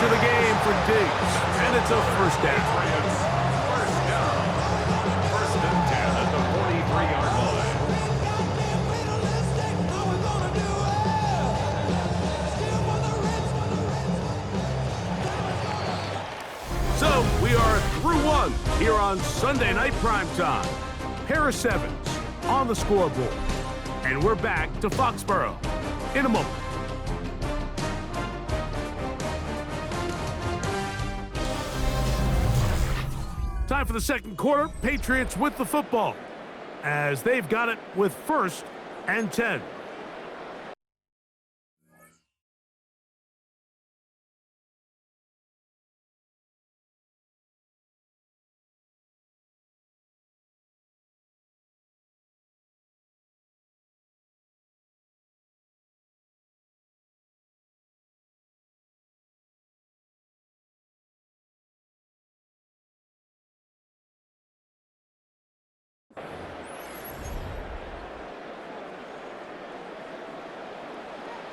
of the game for Diggs, and it's a first down. First and 10 at the 43-yard line. So we are through one here on Sunday Night Primetime. Pair of sevens on the scoreboard. And we're back to Foxborough in a moment. Time for the second quarter. Patriots with the football as they've got it with 1st and 10.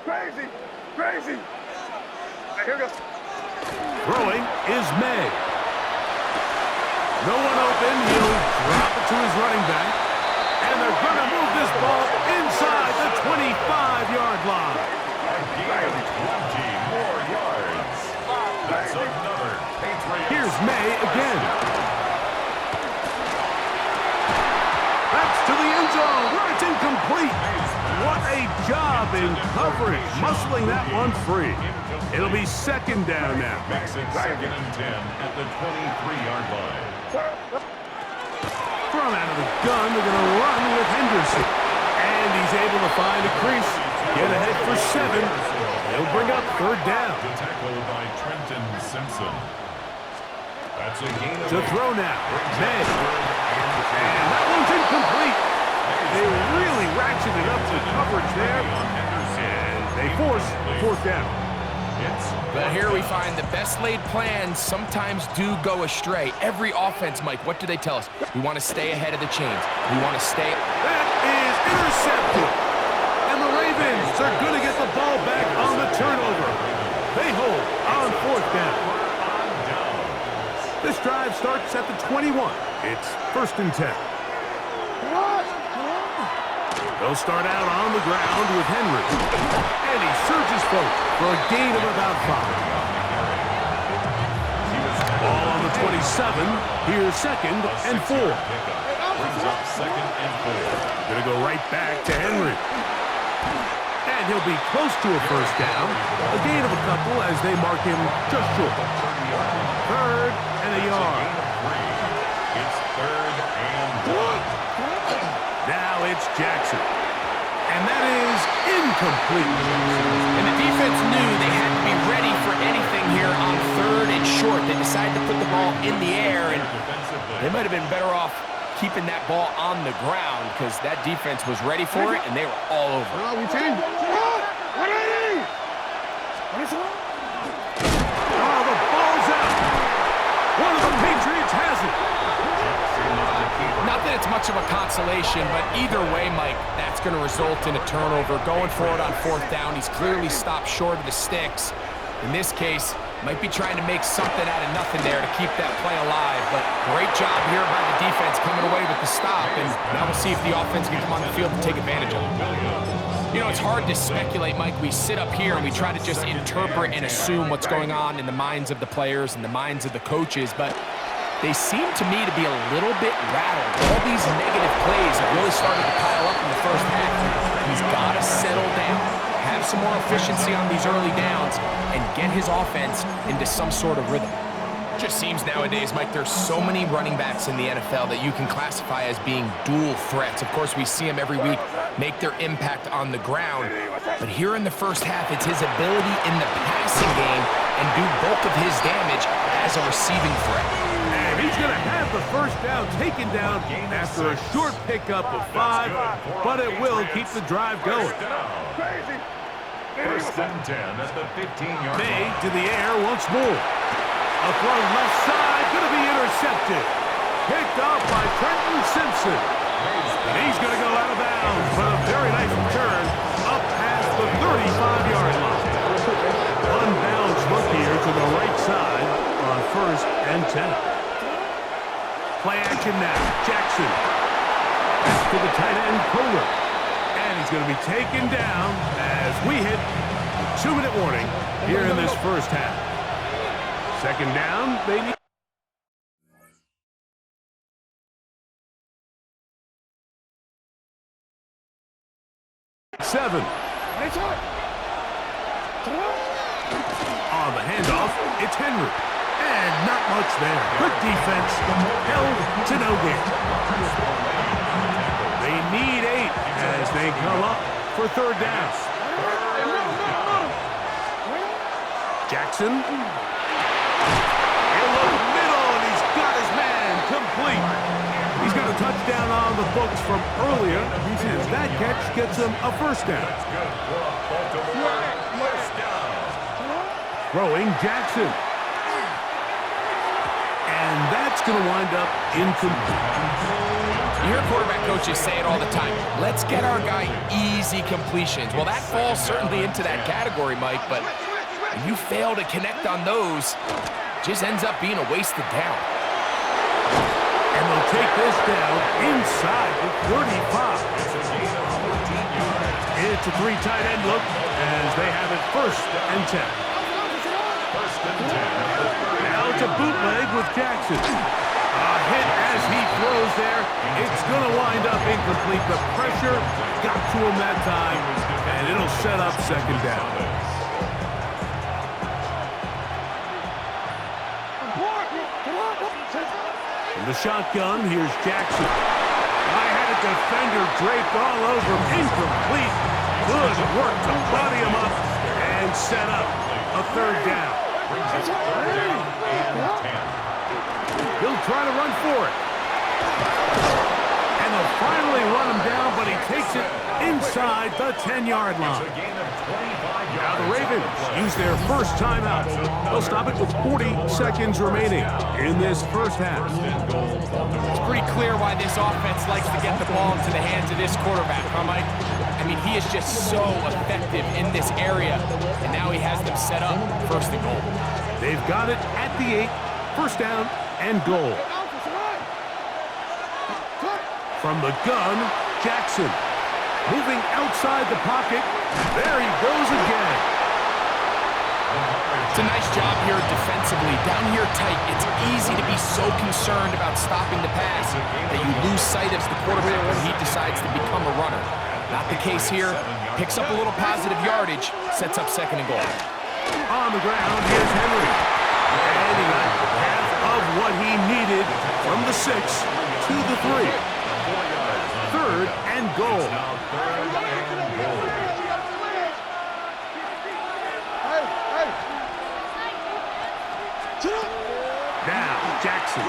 Crazy! Crazy! Right, here we go. Throwing is May. No one open. He'll drop it to his running back. And they're going to move this ball inside the 25-yard line. Again, 20 more yards. That's another Patriots. Here's May again. That's to the end zone where it's incomplete. What a job in coverage, muscling that one free. It'll be second down now. Makes it 2nd and 10 at the 23-yard line. Thrown out of the gun, they're going to run with Henderson. And he's able to find a crease. Get ahead for 7. He'll bring up 3rd down. The tackle by Trenton Simpson. That's a gain of To throw now. May. And that one's incomplete. They really ratcheted up the coverage there. And they force 4th down. Well, here we find the best laid plans sometimes do go astray. Every offense, Mike, what do they tell us? We want to stay ahead of the chains. We want to stay... That is intercepted. And the Ravens are going to get the ball back on the turnover. They hold on 4th down. This drive starts at the 21. It's 1st and 10. They'll start out on the ground with Henry. And he surges forward for a gain of about 5. Ball on the 27. Here's 2nd and 4. Brings up 2nd and 4. Gonna go right back to Henry. And he'll be close to a 1st down. A gain of a couple as they mark him just short. 3rd and a yard. It's 3rd and 1. Now it's Jackson. And that is incomplete. And the defense knew they had to be ready for anything here on 3rd and short. They decided to put the ball in the air, and they might have been better off keeping that ball on the ground because that defense was ready for it, and they were all over. Oh, the ball's out. One of the Patriots has it. Not that it's much of a consolation, but either way, Mike, that's going to result in a turnover. Going forward on 4th down, he's clearly stopped short of the sticks. In this case, might be trying to make something out of nothing there to keep that play alive. But great job here by the defense coming away with the stop. And now we'll see if the offense can come on the field and take advantage of it. You know, it's hard to speculate, Mike. We sit up here and we try to just interpret and assume what's going on in the minds of the players and the minds of the coaches. But they seem to me to be a little bit rattled. All these negative plays have really started to pile up in the first half. He's got to settle down, have some more efficiency on these early downs, and get his offense into some sort of rhythm. It just seems nowadays, Mike, there's so many running backs in the NFL that you can classify as being dual threats. Of course, we see them every week make their impact on the ground. But here in the first half, it's his ability in the passing game and do bulk of his damage as a receiving threat. And he's going to have the 1st down taken down after a short pickup of 5, but it will keep the drive going. 1st and 10 at the 15-yard line. May to the air once more. A throw left side, going to be intercepted. Picked off by Trenton Simpson. And he's going to go out of bounds, but a very nice return up past the 35-yard line. Unbound Let's look here to the right side on 1st and 10. Play action now. Jackson. Pass to the tight end, Kohler. And he's going to be taken down as we hit 2-minute warning here in this first half. Second down, they need 7. On the handoff, it's Henry. And not much there. Good defense. Held to no gain. They need 8 as they come up for 3rd down. Jackson. In the middle, and he's got his man complete. He's got a touchdown on the books from earlier. He says that catch gets him a 1st down. Throwing Jackson. And that's going to wind up incomplete. You hear quarterback coaches say it all the time. Let's get our guy easy completions. Well, that falls certainly into that category, Mike, but when you fail to connect on those, it just ends up being a wasted down. And they'll take this down inside the 35. It's a 3 tight end look as they have it 1st and 10. Now it's a bootleg with Jackson. A hit as he throws there. It's going to wind up incomplete. The pressure got to him that time, and it'll set up 2nd down. From the shotgun, here's Jackson. I had a defender draped all over him. Incomplete. Good work to body him up and set up a 3rd down. He'll try to run for it. And they'll finally run him down, but he takes it inside the 10-yard line. Now the Ravens use their first timeout. They'll stop it with 40 seconds remaining in this first half. It's pretty clear why this offense likes to get the ball into the hands of this quarterback, huh, Mike? I mean, he is just so effective in this area, and now he has them set up 1st and goal. They've got it at the 8, 1st down and goal. From the gun, Jackson. Moving outside the pocket. There he goes again. It's a nice job here defensively. Down here tight, it's easy to be so concerned about stopping the pass that you lose sight of the quarterback when he decides to become a runner. Not the case here. Picks up a little positive yardage, sets up 2nd and goal. On the ground, here's Henry. And he got half of what he needed from the 6 to the 3. 3rd and goal. Now, Jackson.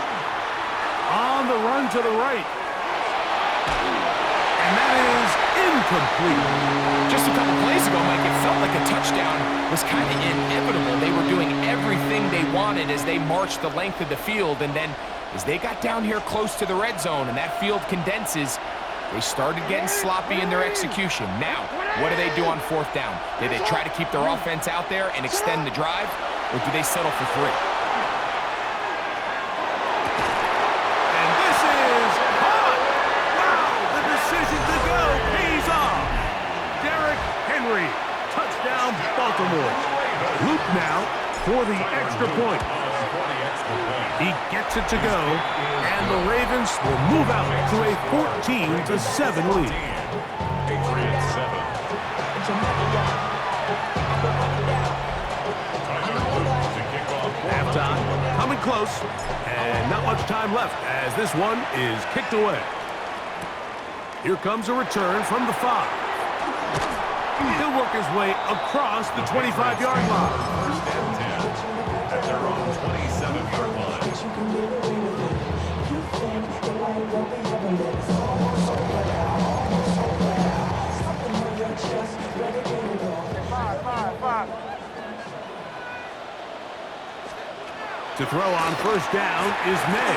On the run to the right. And that is incomplete. Just a couple plays ago, Mike, it felt like a touchdown was kind of inevitable. They were doing everything they wanted as they marched the length of the field, and then as they got down here close to the red zone and that field condenses, they started getting sloppy in their execution. Now, what do they do on 4th down? Do they try to keep their offense out there and extend the drive, or do they settle for 3? And this is hot. Wow, the decision to go pays off. Derrick Henry, touchdown Baltimore. Loop now for the extra point. He gets it to go, and the Ravens will move out to a 14-7 lead. Halftime, coming close, and not much time left as this one is kicked away. Here comes a return from the 5. He'll work his way across the 25-yard line. At their own 27-yard line. To throw on 1st down is May.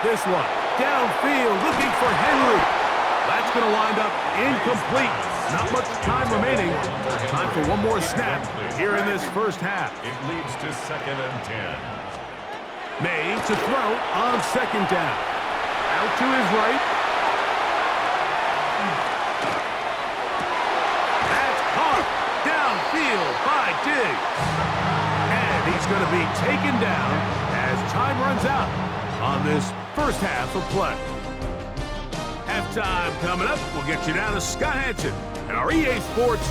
This one, downfield, looking for Henry. That's going to wind up incomplete. Not much time remaining. Time for one more snap here in this first half. It leads to 2nd and 10. May to throw on 2nd down. Out to his right. That's caught downfield by Diggs. And he's going to be taken down as time runs out on this first half of play. Halftime coming up. We'll get you down to Scott Hansen and our EA Sports.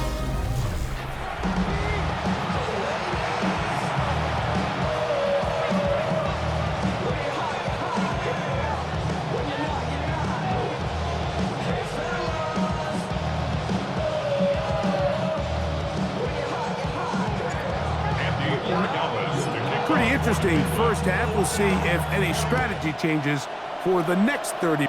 Pretty interesting first half. We'll see if any strategy changes for the next 30.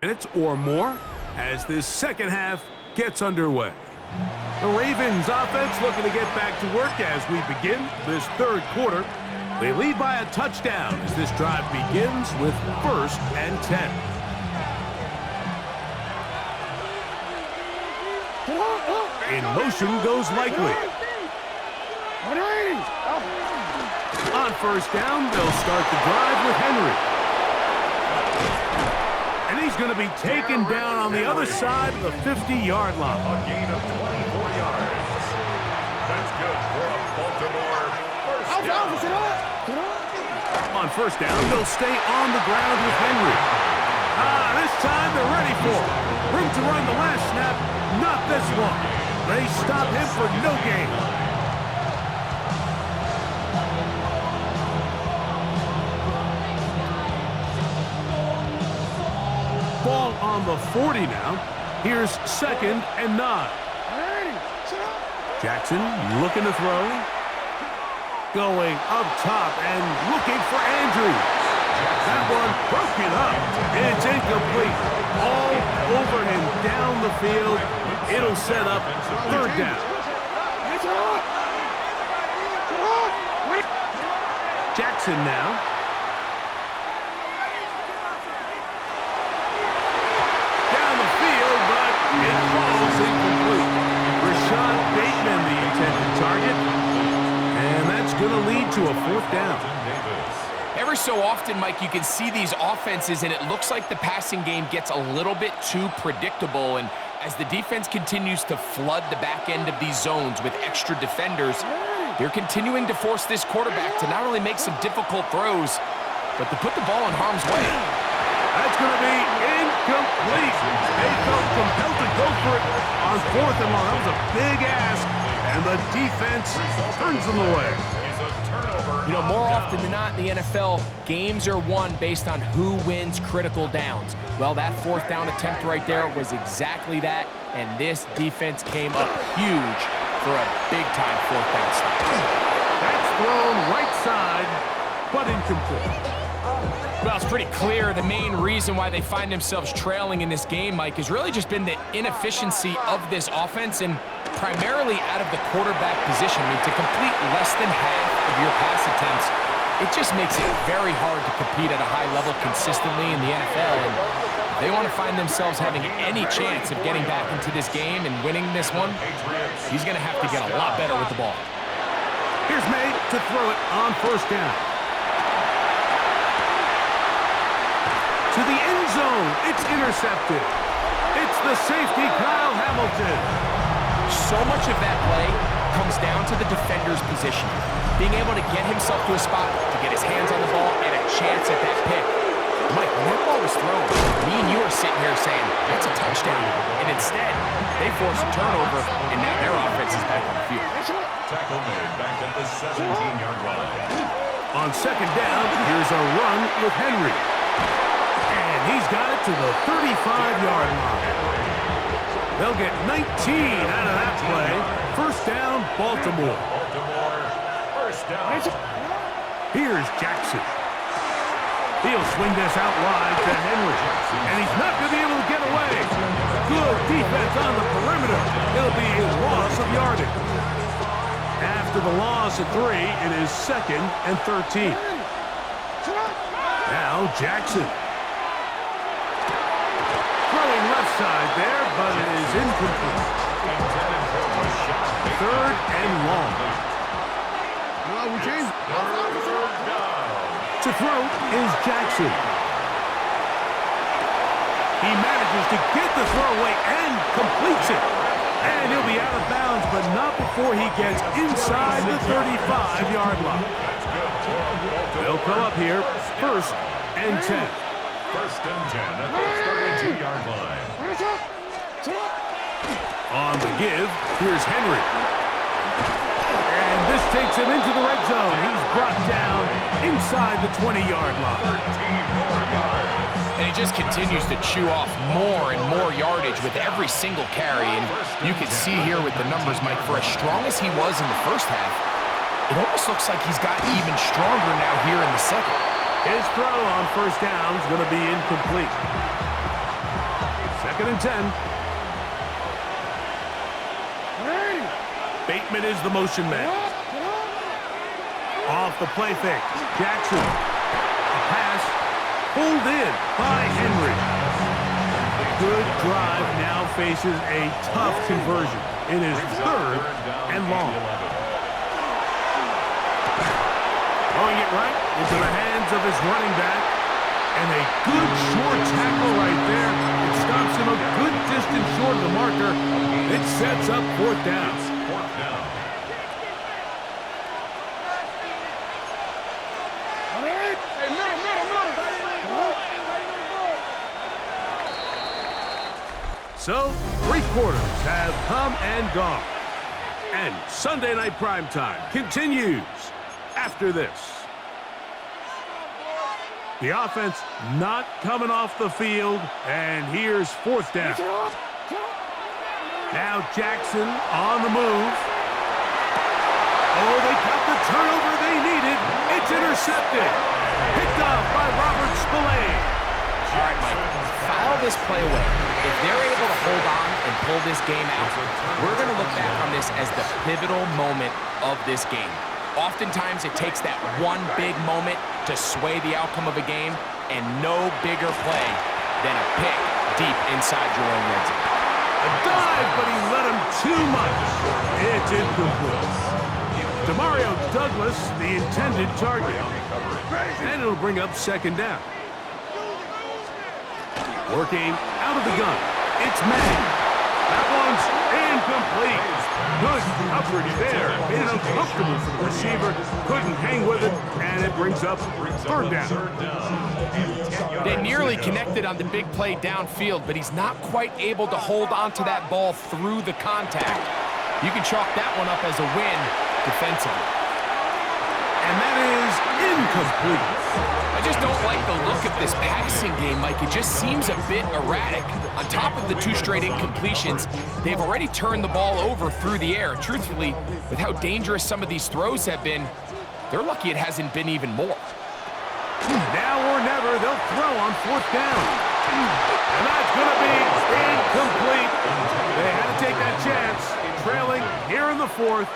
Minutes or more as this second half gets underway. The Ravens offense looking to get back to work as we begin this third quarter. They lead by a touchdown as this drive begins with 1st and 10. In motion goes Likely. On 1st down, they'll start the drive with Henry. And he's going to be taken down on the other side of the 50-yard line. A gain of 24 yards. That's good for a Baltimore first down. On 1st down, they'll stay on the ground with Henry. This time they're ready for it. Room to run the last snap, not this one. They stop him for no gain. Ball on the 40 now. Here's 2nd and 9. Jackson looking to throw. Going up top and looking for Andrews. That one broken up. It's incomplete. All over him down the field. It'll set up 3rd down. Jackson now. Incomplete. Rashad Bateman, the intended target. And that's going to lead to a 4th down. Every so often, Mike, you can see these offenses, and it looks like the passing game gets a little bit too predictable. And as the defense continues to flood the back end of these zones with extra defenders, they're continuing to force this quarterback to not only make some difficult throws, but to put the ball in harm's way. That's going to be incomplete. They felt compelled to go for it on 4th and long. That was a big ask, and the defense turns them away. You know, more often than not in the NFL, games are won based on who wins critical downs. Well, that 4th down attempt right there was exactly that, and this defense came up huge for a big-time 4th down stop. That's thrown right side, but incomplete. Well, it's pretty clear the main reason why they find themselves trailing in this game, Mike, has really just been the inefficiency of this offense and primarily out of the quarterback position. I mean, to complete less than half of your pass attempts, it just makes it very hard to compete at a high level consistently in the NFL. And if they want to find themselves having any chance of getting back into this game and winning this one, he's going to have to get a lot better with the ball. Here's May to throw it on 1st down. To the end zone, it's intercepted. It's the safety, Kyle Hamilton. So much of that play comes down to the defender's position. Being able to get himself to a spot, to get his hands on the ball, and a chance at that pick. Mike, when that ball was thrown, me and you are sitting here saying, that's a touchdown. And instead, they force a turnover, and now their offense is back on the field. Tackle made back at the 17-yard line. On 2nd down, here's a run with Henry. And he's got it to the 35-yard line. They'll get 19 out of that play. First down, Baltimore. First down. Here's Jackson. He'll swing this out wide to Henry. And he's not going to be able to get away. Good defense on the perimeter. It'll be a loss of yardage. After the loss of 3, it is 2nd and 13. Now Jackson. Throwing left side there, but it is incomplete. 3rd and long. To throw is Jackson. He manages to get the throw away and completes it. And he'll be out of bounds, but not before he gets inside the 35-yard line. They'll come up here, 1st and 10. 1st and 10 at the 32-yard line. On the give, here's Henry. And this takes him into the red zone. He's brought down inside the 20-yard line. 13 more yards. And he just continues to chew off more and more yardage with every single carry. And you can see here with the numbers, Mike, for as strong as he was in the first half, it almost looks like he's gotten even stronger now here in the second. His throw on first down is going to be incomplete. 2nd and 10. Bateman is the motion man. Off the play fake. Jackson. A pass. Pulled in by Henry. Good drive now faces a tough conversion. It is 3rd and long. Throwing it right into the hands of his running back. And a good short tackle right there. It stops him a good distance short of the marker. It sets up 4th down. So, 3 quarters have come and gone. And Sunday Night Primetime continues after this. The offense not coming off the field, and here's 4th down. Now Jackson on the move. Oh, they got the turnover they needed. It's intercepted. Picked up by Robert Spillane. All right, Mike, foul this play away. If they're able to hold on and pull this game out, we're going to look back on this as the pivotal moment of this game. Oftentimes, it takes that one big moment to sway the outcome of a game, and no bigger play than a pick deep inside your own red zone. A dive, but he let him too much. It's incomplete. Demario Douglas, the intended target. And it'll bring up 2nd down. Working out of the gun. It's Madden. That one's incomplete. Good coverage there. Made it uncomfortable for the receiver. Couldn't hang with it, and it brings up 3rd down. They nearly connected on the big play downfield, but he's not quite able to hold on to that ball through the contact. You can chalk that one up as a win defensively. And that is incomplete. I just don't like the look of this passing game, Mike. It just seems a bit erratic. On top of the 2 straight incompletions, they've already turned the ball over through the air. Truthfully, with how dangerous some of these throws have been, they're lucky it hasn't been even more. Now or never, they'll throw on 4th down. And that's going to be incomplete. They had to take that chance, trailing here in the 4th,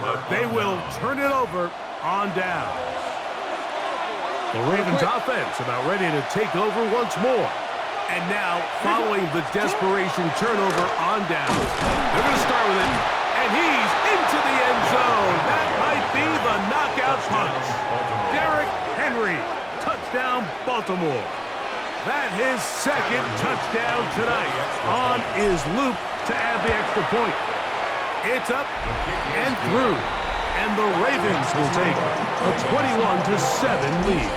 but they will turn it over on down. The Ravens offense about ready to take over once more. And now, following the desperation turnover on downs, they're going to start with it. And he's into the end zone. That might be the knockout punch. Derrick Henry, touchdown Baltimore. That his 2nd touchdown tonight on his loop to add the extra point. It's up and through. And the Ravens will take a 21-7 lead.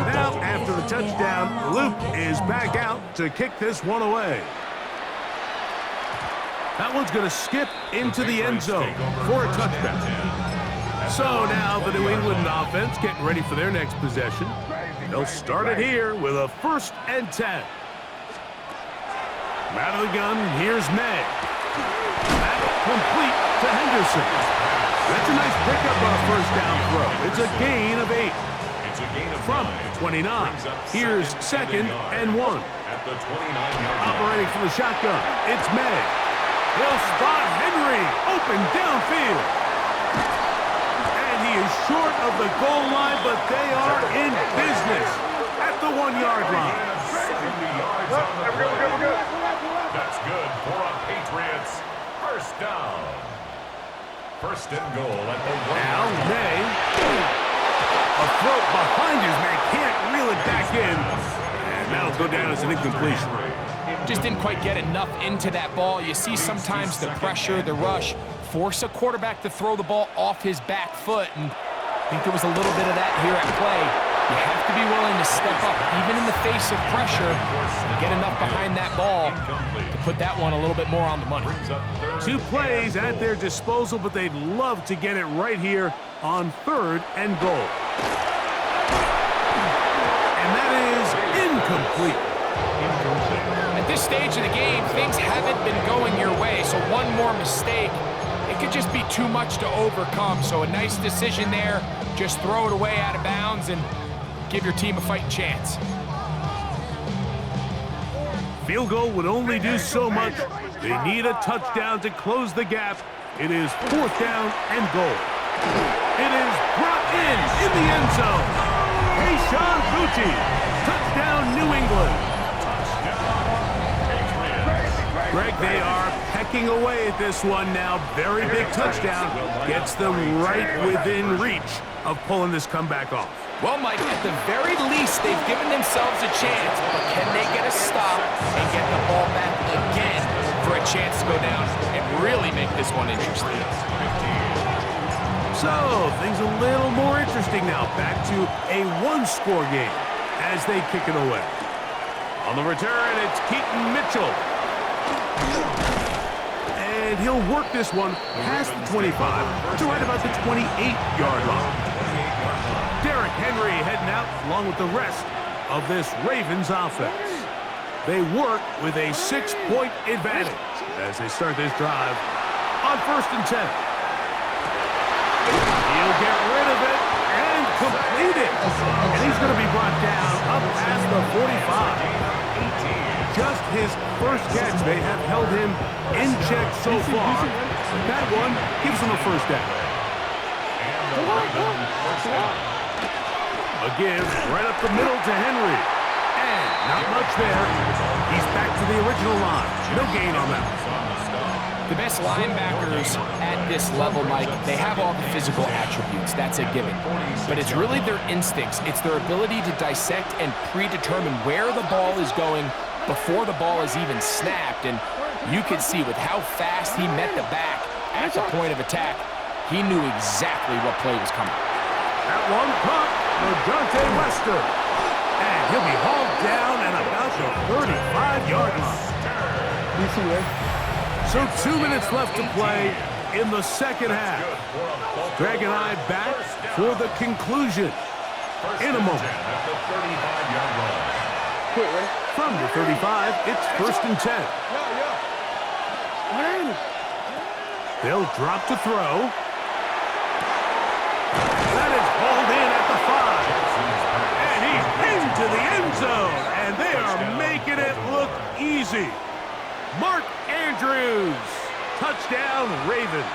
Now, after the touchdown, Luke is back out to kick this one away. That one's going to skip into the end zone for a touchdown. So now the New England offense getting ready for their next possession. They'll start it here with a 1st and 10. Out of the gun, here's May. That complete to Henderson. That's a nice pickup on a 1st down throw. It's a gain of 8. From 29, here's 2nd and 1. Operating from the shotgun, it's May. He'll spot Henry, open downfield. And he is short of the goal line, but they are in business at the 1-yard line. That's good for a Patriots 1st down. 1st and goal at the 1. Now May, a throw behind his man, can't reel it back in, and that'll go down as an incompletion. Just didn't quite get enough into that ball. You see sometimes the pressure, the rush, force a quarterback to throw the ball off his back foot, and I think there was a little bit of that here at play. You have to be willing to step up, even in the face of pressure, and get enough behind that ball to put that one a little bit more on the money. 2 plays at their disposal, but they'd love to get it right here on 3rd and goal. And that is incomplete. At this stage of the game, things haven't been going your way, so one more mistake, it could just be too much to overcome. So a nice decision there, just throw it away out of bounds and give your team a fighting chance. Field goal would only do so much. They need a touchdown to close the gap. It is 4th down and goal. It is brought in the end zone. Kayshon Boutte, touchdown New England. Greg, they are pecking away at this one now. Very big touchdown. Gets them right within reach of pulling this comeback off. Well, Mike, at the very least, they've given themselves a chance, but can they get a stop and get the ball back again for a chance to go down and really make this one interesting? So, things a little more interesting now. Back to a 1-score game as they kick it away. On the return, it's Keaton Mitchell. And he'll work this one past the 25 to right about the 28-yard line. Derrick Henry heading out along with the rest of this Ravens offense. They work with a 6-point advantage as they start this drive on 1st and 10. He'll get rid of it and complete it. And he's going to be brought down up past the 45. Just his first catch. They have held him in check so far. That one gives him a 1st down. A give right up the middle to Henry. And not much there. He's back to the original line. No gain on that. The best linebackers at this level, Mike, they have all the physical attributes. That's a given. But it's really their instincts. It's their ability to dissect and predetermine where the ball is going before the ball is even snapped. And you could see with how fast he met the back at the point of attack, he knew exactly what play was coming. That one caught for Dante Wester. And he'll be hauled down at about the 35-yard line. You see it? So 2 minutes left to play in the 2nd half. Greg and I back for the conclusion in a moment. From the 35, it's 1st and 10. They'll drop to throw. That is hauled in at the 5. And he's into the end zone. And they are making it look easy. Mark Andrews, touchdown Ravens.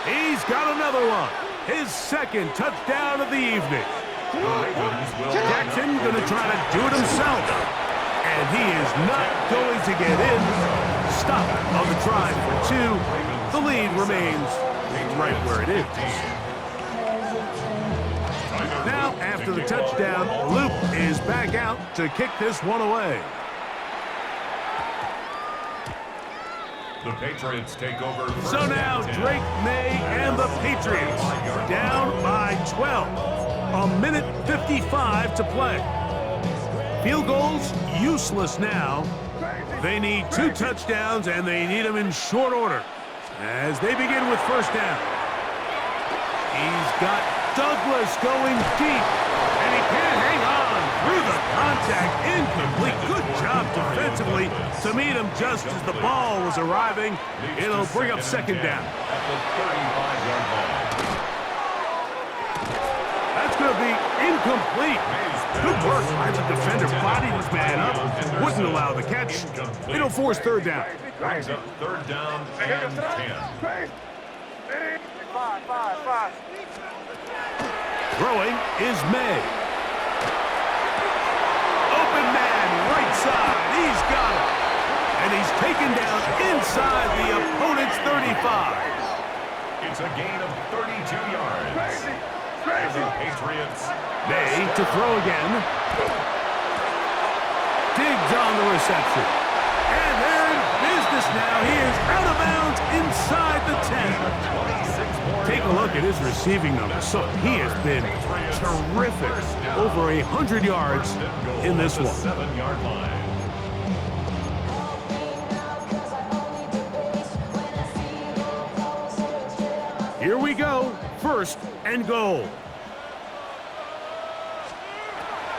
He's got another one, his 2nd touchdown of the evening. Jackson going to try to do it himself, and he is not going to get in. Stop on the try for 2. The lead remains right where it is. Now, after the touchdown, Luke is back out to kick this one away. The Patriots take over. So now Drake May and the Patriots down by 12. A minute 55 to play. Field goals useless now. They need 2 touchdowns and they need them in short order as they begin with 1st down. He's got Douglas going deep, and he can't hang on through the contact. Incomplete. Good job defensively to meet him just as the ball was arriving. It'll bring up second down. At the 35-yard line. That's going to be incomplete. Good work by the defender. Bodied his man up. Wouldn't allow the catch. It'll force third down. Brings up third down and 10. Five. Throwing is May. Open man, right side. He's got it. And he's taken down inside the opponent's 35. It's a gain of 32 yards. And the Patriots. May to throw again. Digs on the reception. And they're in business now. He is out of bounds inside the 10. Take a look at his receiving numbers. So he has been terrific. Over 100 yards in this one. 7-yard line. Here we go. First and goal.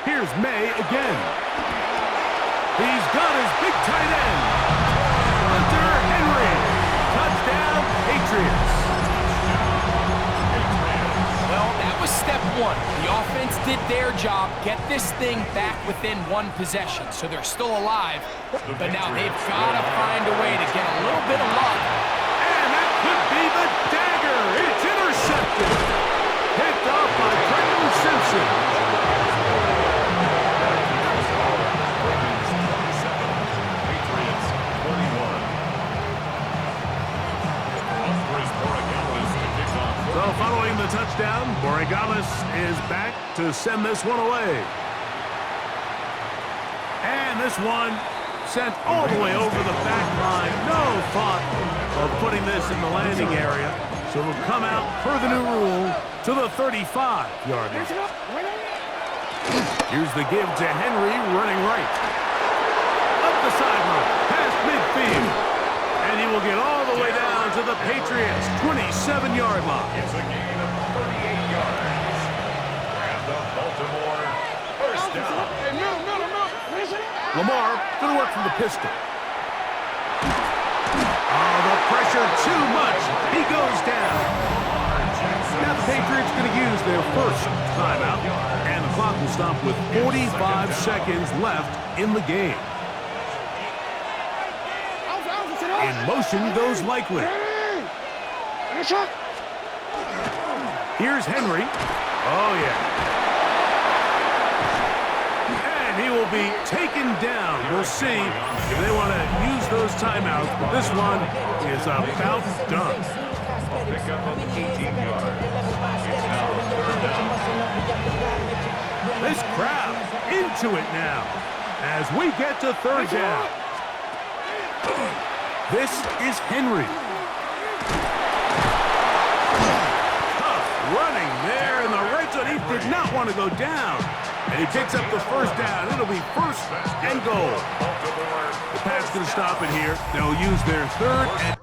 Here's May again. He's got his big tight end. Hunter Henry. Touchdown, Patriots. Well, that was step one. The offense did their job, get this thing back within one possession, so they're still alive. But now they've got to find a way to get a little bit of luck. And that could be the dagger. It's intercepted. Picked off by Brendan Simpson. Patriots 41. So following the touchdown, Borregales is back to send this one away. And this one sent all the way over the back line. No thought of putting this in the landing area. So it'll come out per the new rule to the 35-yard line. Here's the give to Henry running right. Up the sideline, past midfield. And he will get all the way down to the Patriots' 27-yard line. It's a gain of 38 yards. And the Baltimore first down. Lamar going to work from the pistol. Oh, the pressure too much. He goes down. Now the Patriots going to use their first timeout, and the clock will stop with 45 seconds left in the game. In motion goes Likely. Here's Henry. Oh, yeah. And he will be taken down. We'll see if they want to use those timeouts, but this one is about done. Pick up on the 18-yard. It's now third down. This crowd into it now as we get to third down. This is Henry. Tough running there in the red zone. He did not want to go down. And he picks up the first down. It'll be first and goal. The Pats going to stop it here. They'll use their third and...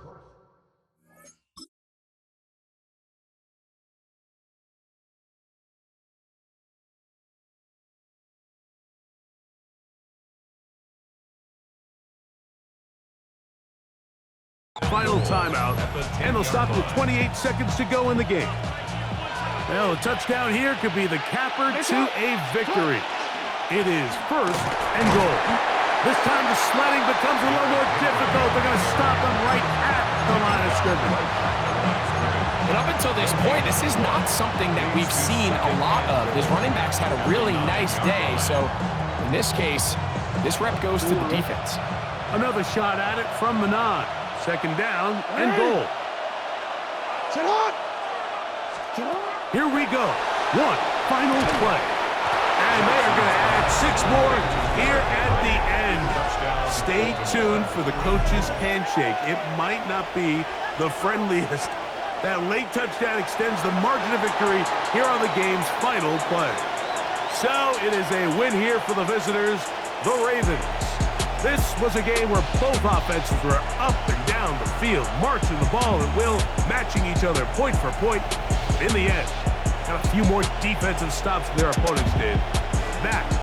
final timeout, and they'll stop with 28 seconds to go in the game. Well, a touchdown here could be the capper to a victory. It is first and goal. This time the sledding becomes a little more difficult. They're going to stop them right at the line of scrimmage. And up until this point, this is not something that we've seen a lot of. His running backs had a really nice day, so in this case, this rep goes to the defense. Another shot at it from the 9. Second down and goal. Here we go. One final play. And they are going to add 6 more here at the end. Stay tuned for the coach's handshake. It might not be the friendliest. That late touchdown extends the margin of victory here on the game's final play. So it is a win here for the visitors, the Ravens. This was a game where both offenses were up and down the field, marching the ball at will, matching each other point for point. In the end, got a few more defensive stops than their opponents did. That